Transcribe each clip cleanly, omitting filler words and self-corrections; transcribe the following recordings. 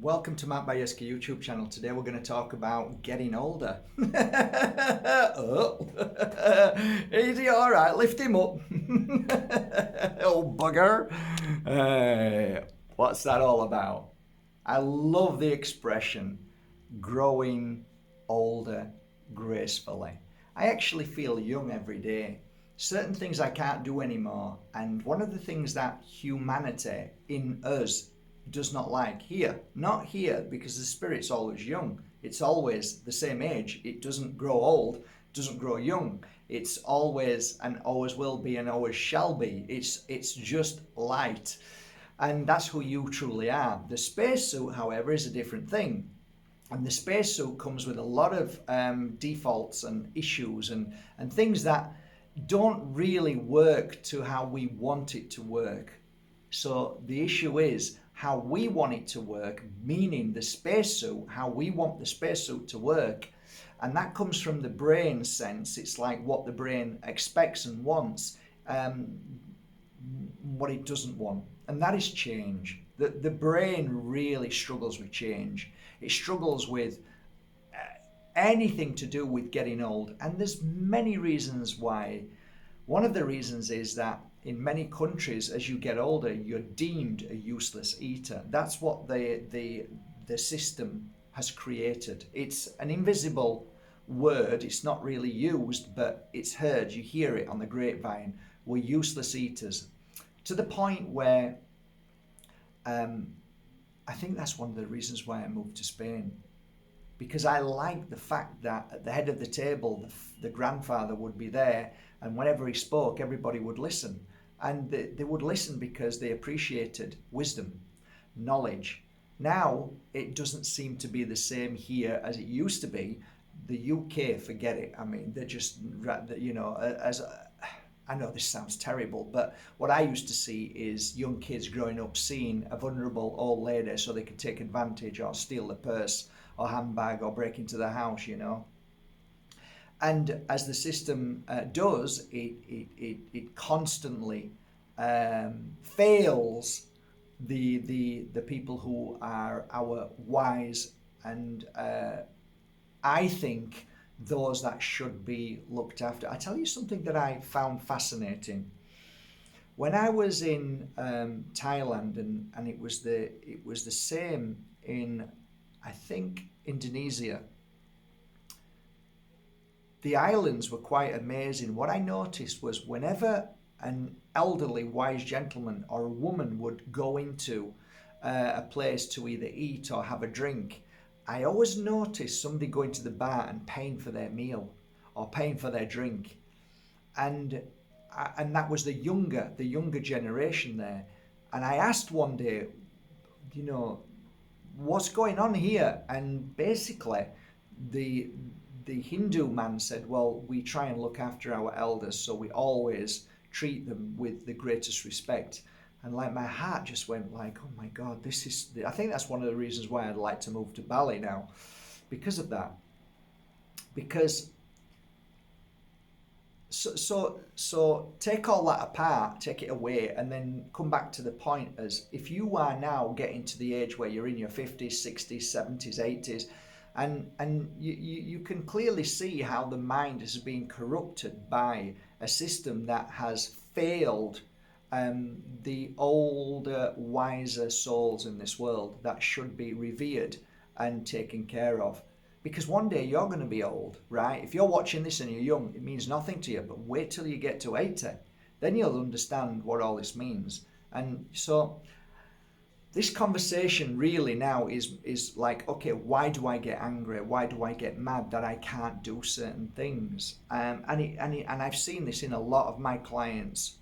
Welcome to Matt Bayeski YouTube channel. Today we're going to talk about getting older. Oh, is he all right? Lift him up. Oh, bugger. What's that all about? I love the expression growing older gracefully. I actually feel young every day. Certain things I can't do anymore, and one of the things that humanity in us does not like here, not here, because the spirit's always young. It's always the same age. It doesn't grow old, doesn't grow young. It's always and always will be and always shall be. It's just light. And that's who you truly are. The spacesuit, however, is a different thing. And the spacesuit comes with a lot of defaults and issues and things that don't really work to how we want it to work. So the issue is how we want it to work, meaning the spacesuit, how we want the spacesuit to work. And that comes from the brain sense. It's like what the brain expects and wants, what it doesn't want. And that is change. The brain really struggles with change. It struggles with anything to do with getting old. And there's many reasons why. One of the reasons is that in many countries, as you get older, you're deemed a useless eater. That's what the system has created. It's an invisible word. It's not really used, but it's heard. You hear it on the grapevine. We're useless eaters. To the point where I think that's one of the reasons why I moved to Spain. Because I like the fact that at the head of the table, the grandfather would be there, and whenever he spoke, everybody would listen. And they would listen because they appreciated wisdom, knowledge. Now, it doesn't seem to be the same here as it used to be. The UK, forget it. I mean, they're just, I know this sounds terrible, but what I used to see is young kids growing up seeing a vulnerable old lady so they could take advantage or steal the purse or handbag or break into the house, And as the system does, it constantly fails the people who are our wise and I think those that should be looked after. I tell you something that I found fascinating. When I was in Thailand, and it was the same in, I think, Indonesia. The islands were quite amazing. What I noticed was whenever an elderly wise gentleman or a woman would go into a place to either eat or have a drink, I always noticed somebody going to the bar and paying for their meal or paying for their drink. And that was the younger generation there. And I asked one day, what's going on here? And basically the Hindu man said, well, we try and look after our elders, so we always treat them with the greatest respect. And like my heart just went like, oh my God, I think that's one of the reasons why I'd like to move to Bali now, because of that. Because so take all that apart, take it away, and then come back to the point as if you are now getting to the age where you're in your 50s, 60s, 70s, 80s, and you can clearly see how the mind has been corrupted by a system that has failed the older, wiser souls in this world that should be revered and taken care of. Because one day you're going to be old, right? If you're watching this and you're young, it means nothing to you, but wait till you get to 80. Then you'll understand what all this means. And so this conversation really now is like, okay, why do I get angry? Why do I get mad that I can't do certain things? And I've seen this in a lot of my clients.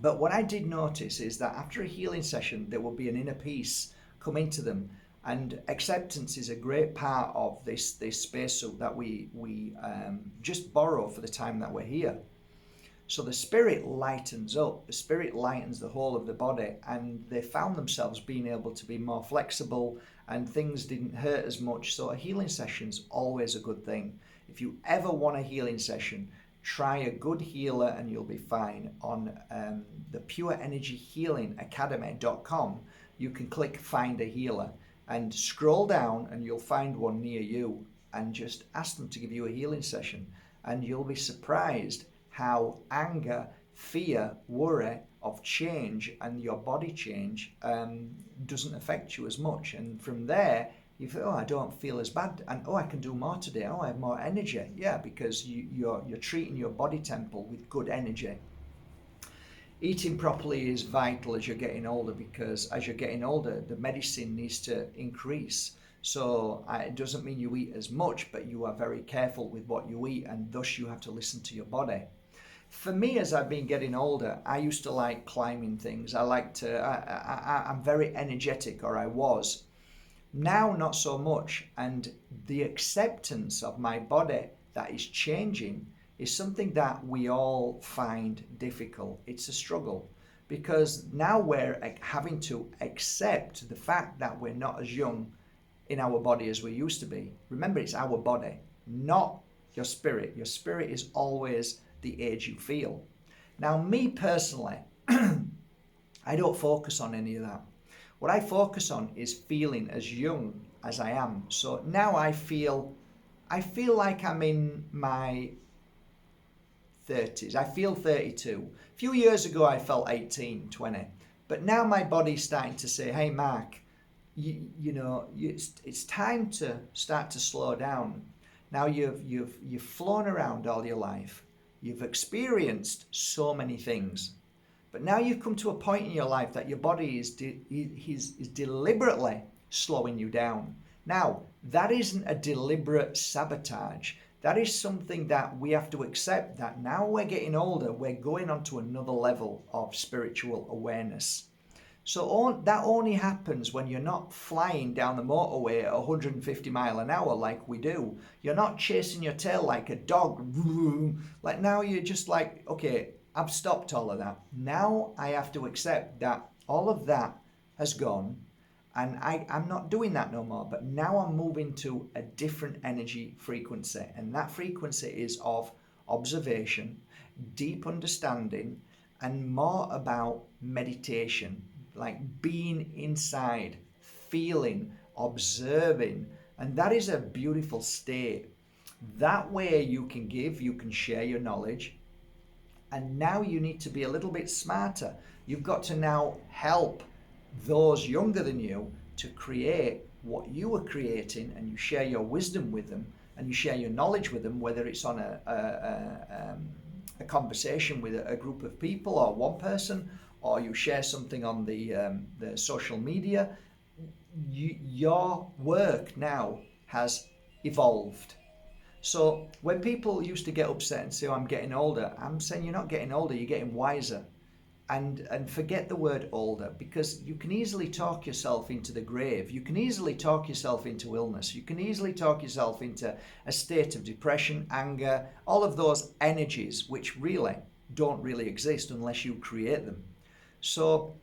But what I did notice is that after a healing session, there will be an inner peace come into them. And acceptance is a great part of this spacesuit that we just borrow for the time that we're here. So the spirit lightens up, the spirit lightens the whole of the body, and they found themselves being able to be more flexible and things didn't hurt as much. So a healing session's always a good thing. If you ever want a healing session, try a good healer and you'll be fine. On the Pure Energy Healing Academy.com, you can click Find a Healer. And scroll down and you'll find one near you and just ask them to give you a healing session. And you'll be surprised how anger, fear, worry of change and your body change doesn't affect you as much. And from there, you feel, oh, I don't feel as bad, and oh, I can do more today. Oh, I have more energy. Yeah, because you're treating your body temple with good energy. Eating properly is vital as you're getting older, because as you're getting older, the medicine needs to increase. So it doesn't mean you eat as much, but you are very careful with what you eat, and thus you have to listen to your body. For me, as I've been getting older, I used to like climbing things. I'm very energetic, or I was. Now, not so much. And the acceptance of my body that is changing is something that we all find difficult. It's a struggle, because now we're having to accept the fact that we're not as young in our body as we used to be. Remember, it's our body, not your spirit. Your spirit is always the age you feel. Now, me personally, I don't focus on any of that. What I focus on is feeling as young as I am. So now I feel like I'm in my 30s. I feel 32. A few years ago I felt 18, 20. But now my body's starting to say, hey Mark, it's time to start to slow down. Now you've flown around all your life. You've experienced so many things. But now you've come to a point in your life that your body is deliberately slowing you down. Now, that isn't a deliberate sabotage. That is something that we have to accept, that now we're getting older, we're going on to another level of spiritual awareness. So that only happens when you're not flying down the motorway at 150 mile an hour like we do. You're not chasing your tail like a dog. Like now you're just like, okay, I've stopped all of that. Now I have to accept that all of that has gone, and I'm not doing that no more. But now I'm moving to a different energy frequency, and that frequency is of observation, deep understanding, and more about meditation, like being inside, feeling, observing. And that is a beautiful state. That way you can give, you can share your knowledge. And now you need to be a little bit smarter. You've got to now help those younger than you to create what you were creating, and you share your wisdom with them, and you share your knowledge with them, whether it's on a conversation with a group of people or one person, or you share something on the social media. Your work now has evolved. So when people used to get upset and say, oh, I'm getting older, I'm saying you're not getting older, you're getting wiser. And forget the word older, because you can easily talk yourself into the grave. You can easily talk yourself into illness. You can easily talk yourself into a state of depression, anger, all of those energies which really don't really exist unless you create them. So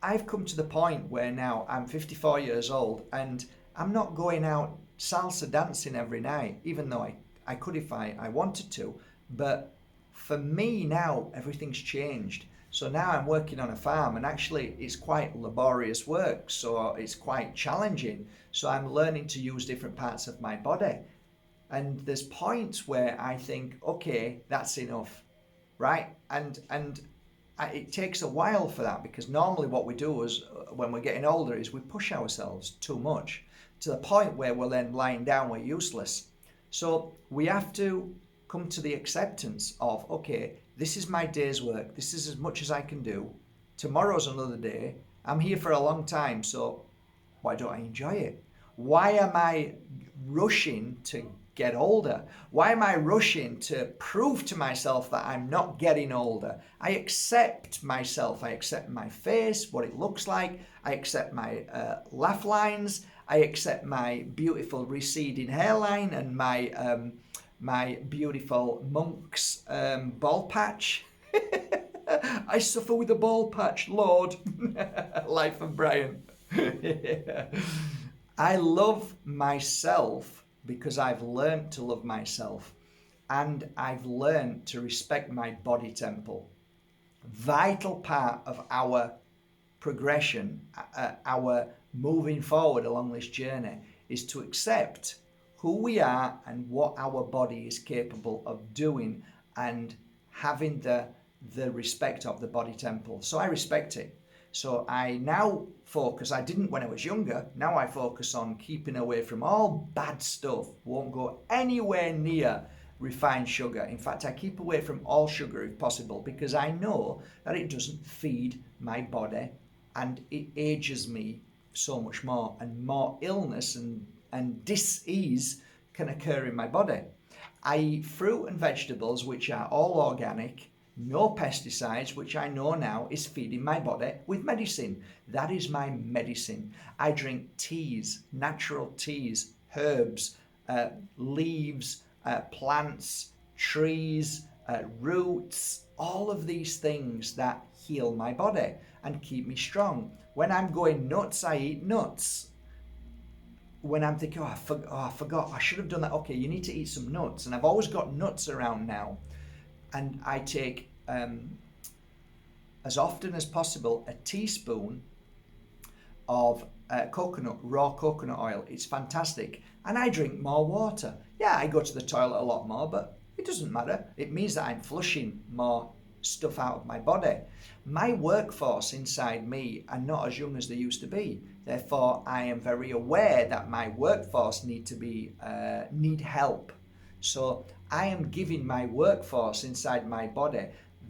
I've come to the point where now I'm 54 years old and I'm not going out salsa dancing every night, even though I could if I wanted to. But for me now, everything's changed. So now I'm working on a farm, and actually it's quite laborious work, so it's quite challenging. So I'm learning to use different parts of my body. And there's points where I think, okay, that's enough, right? And it takes a while for that, because normally what we do is when we're getting older is we push ourselves too much to the point where we're then lying down, we're useless. So we have to come to the acceptance of, okay, this is my day's work. This is as much as I can do. Tomorrow's another day. I'm here for a long time, so why don't I enjoy it? Why am I rushing to get older? Why am I rushing to prove to myself that I'm not getting older? I accept myself. I accept my face, what it looks like. I accept my laugh lines. I accept my beautiful receding hairline and my beautiful monk's ball patch. I suffer with a ball patch, Lord. Life of Brian. Yeah. I love myself because I've learned to love myself, and I've learned to respect my body temple. Vital part of our progression, our moving forward along this journey is to accept who we are and what our body is capable of doing, and having the respect of the body temple. So I respect it. So I now focus, I didn't when I was younger, now I focus on keeping away from all bad stuff, won't go anywhere near refined sugar. In fact, I keep away from all sugar if possible, because I know that it doesn't feed my body and it ages me so much more, and more illness and dis-ease can occur in my body. I eat fruit and vegetables which are all organic, no pesticides, which I know now is feeding my body with medicine. That is my medicine. I drink teas, natural teas, herbs, leaves, plants, trees, roots, all of these things that heal my body and keep me strong. When I'm going nuts, I eat nuts. When I'm thinking, I forgot, I should have done that. Okay, you need to eat some nuts. And I've always got nuts around now. And I take, as often as possible, a teaspoon of raw coconut oil. It's fantastic. And I drink more water. Yeah, I go to the toilet a lot more, but it doesn't matter. It means that I'm flushing more stuff out of my body. My workforce inside me are not as young as they used to be. Therefore, I am very aware that my workforce need help. So I am giving my workforce inside my body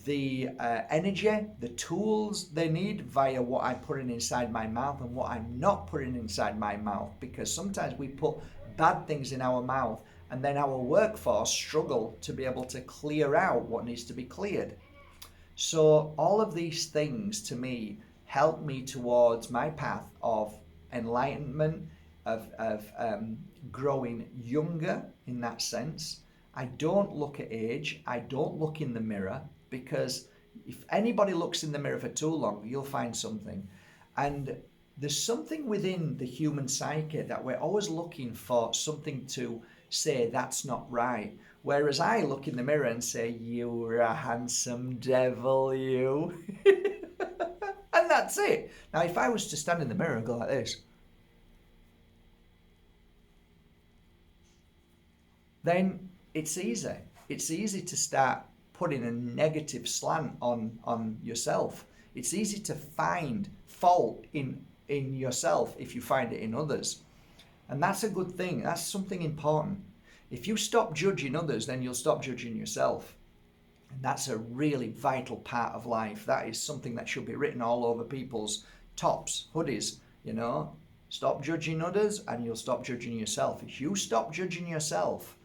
the energy, the tools they need via what I'm putting inside my mouth and what I'm not putting inside my mouth. Because sometimes we put bad things in our mouth and then our workforce struggle to be able to clear out what needs to be cleared. So all of these things to me help me towards my path of enlightenment, of growing younger in that sense. I don't look at age. I don't look in the mirror, because if anybody looks in the mirror for too long, you'll find something. And there's something within the human psyche that we're always looking for something to say that's not right. Whereas I look in the mirror and say, you're a handsome devil, you. And that's it. Now, if I was to stand in the mirror and go like this, then it's easy. It's easy to start putting a negative slant on yourself. It's easy to find fault in yourself if you find it in others. And that's a good thing. That's something important. If you stop judging others, then you'll stop judging yourself. And that's a really vital part of life. That is something that should be written all over people's tops, hoodies, Stop judging others and you'll stop judging yourself. If you stop judging yourself,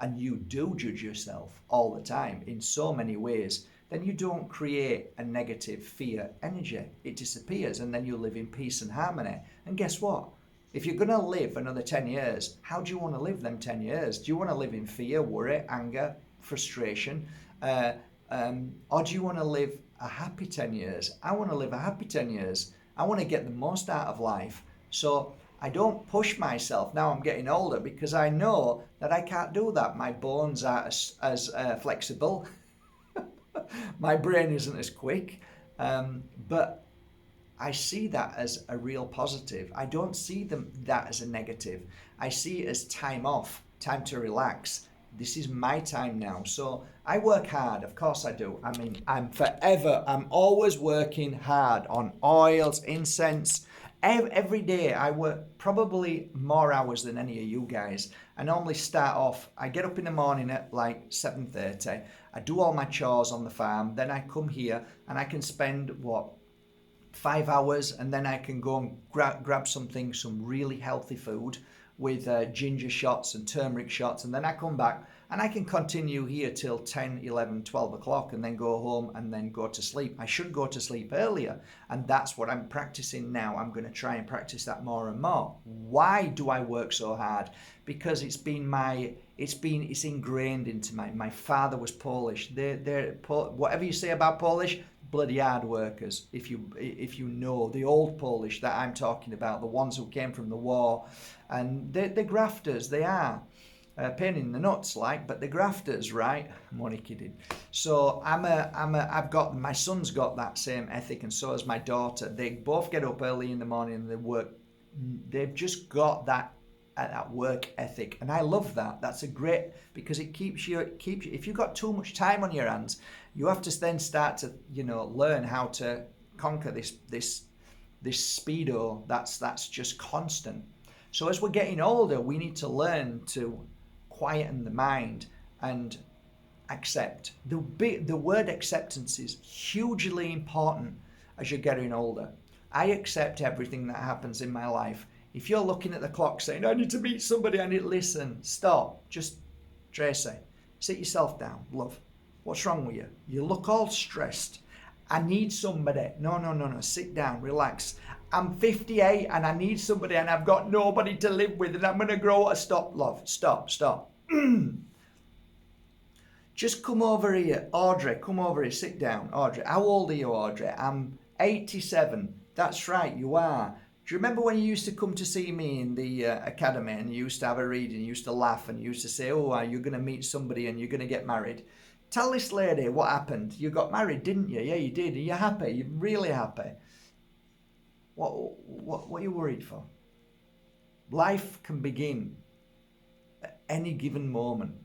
and you do judge yourself all the time in so many ways, then you don't create a negative fear energy. It disappears, and then you live in peace and harmony. And guess what? If you're going to live another 10 years, how do you want to live them 10 years? Do you want to live in fear, worry, anger, frustration? Or do you want to live a happy 10 years? I want to live a happy 10 years. I want to get the most out of life. So I don't push myself now I'm getting older, because I know that I can't do that. My bones aren't as flexible. My brain isn't as quick. But I see that as a real positive. I don't see that as a negative. I see it as time off, time to relax. This is my time now. So I work hard. Of course I do. I mean, I'm always working hard on oils, incense. Every day I work probably more hours than any of you guys. I normally start off, I get up in the morning at like 7:30. I do all my chores on the farm. Then I come here and I can spend 5 hours, and then I can go and grab some really healthy food with ginger shots and turmeric shots, and then I come back and I can continue here till 10, 11, 12 o'clock and then go home and then go to sleep. I should go to sleep earlier, and that's what I'm practicing now. I'm going to try and practice that more and more. Why do I work so hard? Because it's ingrained into my father was Polish. They're whatever you say about Polish, bloody hard workers. If you know the old Polish that I'm talking about, the ones who came from the war, and they're grafters. They are pain in the nuts, but they're grafters, right? I'm only kidding. So I've got, my son's got that same ethic, and so has my daughter. They both get up early in the morning and they work they've just got that work ethic, and I love that. That's a great, because it keeps you. If you've got too much time on your hands, you have to then start to learn how to conquer this speedo that's just constant. So as we're getting older, we need to learn to quieten the mind and accept. The word acceptance is hugely important as you're getting older. I accept everything that happens in my life. If you're looking at the clock saying, I need to meet somebody, I need to listen, stop. Just, Tracy, sit yourself down, love. What's wrong with you? You look all stressed. I need somebody. No, sit down, relax. I'm 58 and I need somebody and I've got nobody to live with and I'm going to grow. Stop, love, stop. Just come over here. Audrey, come over here, sit down. Audrey, how old are you, Audrey? I'm 87. That's right, you are. Do you remember when you used to come to see me in the academy and you used to have a reading, you used to laugh and you used to say, oh, you're going to meet somebody and you're going to get married? Tell this lady what happened. You got married, didn't you? Yeah, you did. Are you happy? You're really happy. What are you worried for? Life can begin at any given moment.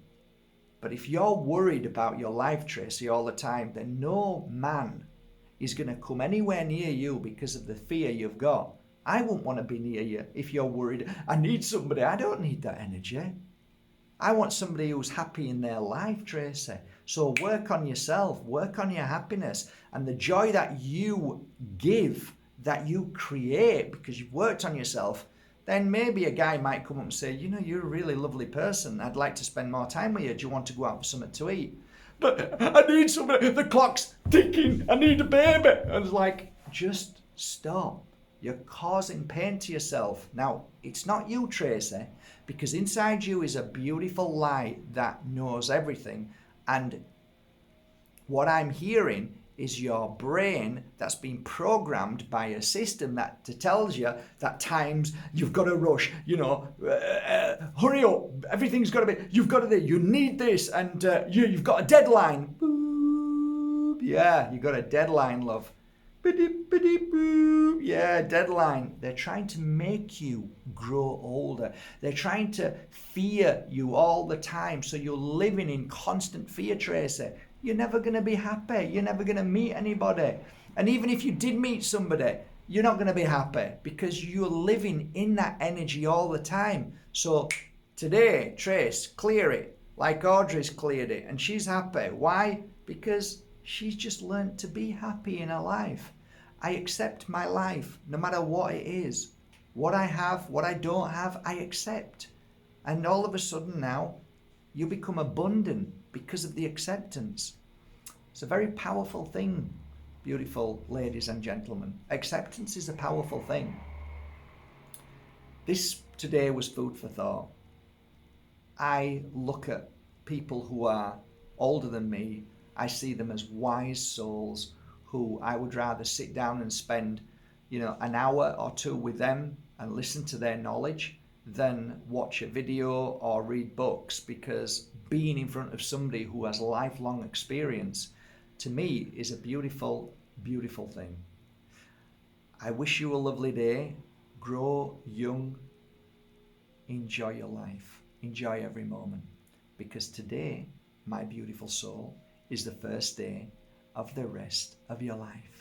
But if you're worried about your life, Tracy, all the time, then no man is going to come anywhere near you because of the fear you've got. I won't want to be near you if you're worried. I need somebody. I don't need that energy. I want somebody who's happy in their life, Tracy. So work on yourself, work on your happiness, and the joy that you give, that you create because you've worked on yourself. Then maybe a guy might come up and say, you're a really lovely person. I'd like to spend more time with you. Do you want to go out for something to eat? But I need somebody. The clock's ticking. I need a baby. And it's like, just stop. You're causing pain to yourself. Now, it's not you, Tracy, because inside you is a beautiful light that knows everything. And what I'm hearing is your brain that's been programmed by a system that tells you that times you've got to rush, hurry up, everything's got to be, you've got to, you need this, and you've got a deadline. Boop. Yeah, you've got a deadline, love. Yeah, deadline. They're trying to make you grow older. They're trying to fear you all the time, so you're living in constant fear, Tracy. You're never going to be happy. You're never going to meet anybody. And even if you did meet somebody, you're not going to be happy because you're living in that energy all the time. So today, Trace, clear it like Audrey's cleared it and she's happy. Why? Because she's just learned to be happy in her life. I accept my life no matter what it is. What I have, what I don't have, I accept. And all of a sudden now, you become abundant because of the acceptance. It's a very powerful thing, beautiful ladies and gentlemen. Acceptance is a powerful thing. This today was food for thought. I look at people who are older than me. I see them as wise souls who I would rather sit down and spend, an hour or two with them and listen to their knowledge than watch a video or read books, because being in front of somebody who has lifelong experience, to me, is a beautiful, beautiful thing. I wish you a lovely day. Grow young. Enjoy your life. Enjoy every moment. Because today, my beautiful soul, is the first day of the rest of your life.